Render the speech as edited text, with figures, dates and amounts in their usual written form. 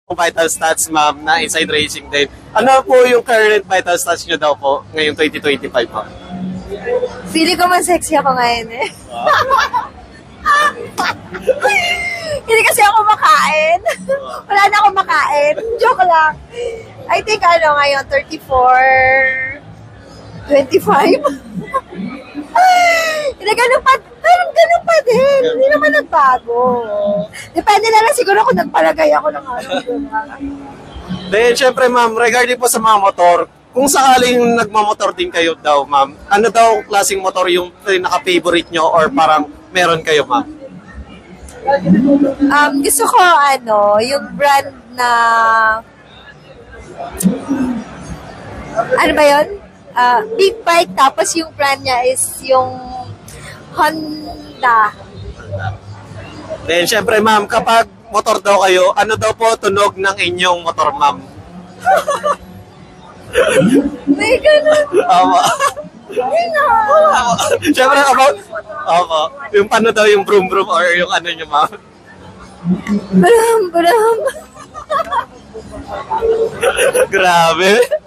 vital stats, ma'am, na inside racing din. Ano po yung current vital stats nyo daw po ngayong 2025 po? Feeling ko man sexy ako ngayon eh. Hindi kasi ako makain. Wala na akong makain. Joke lang. I think ngayon, 34, 25. Hindi, ganun pa, parang ganun pa din. Hindi naman nagbago. Depende na lang siguro kung nagpalagay ako ng araw. Then, syempre, ma'am, regarding po sa mga motor, kung sakaling nagmamotor din kayo daw, ma'am, ano daw klaseng motor yung pinaka-favorite nyo or parang meron kayo, ma'am? Gusto ko, yung brand na, ano ba yun? Big bike, tapos yung brand niya is yung Honda. Then, syempre, ma'am, kapag motor daw kayo, ano daw po tunog ng inyong motor, ma'am? May ganun. Opo. Syempre, opo. Yung paano daw yung brum brum or yung ano nyo, ma'am? Balam, balam. Grabe.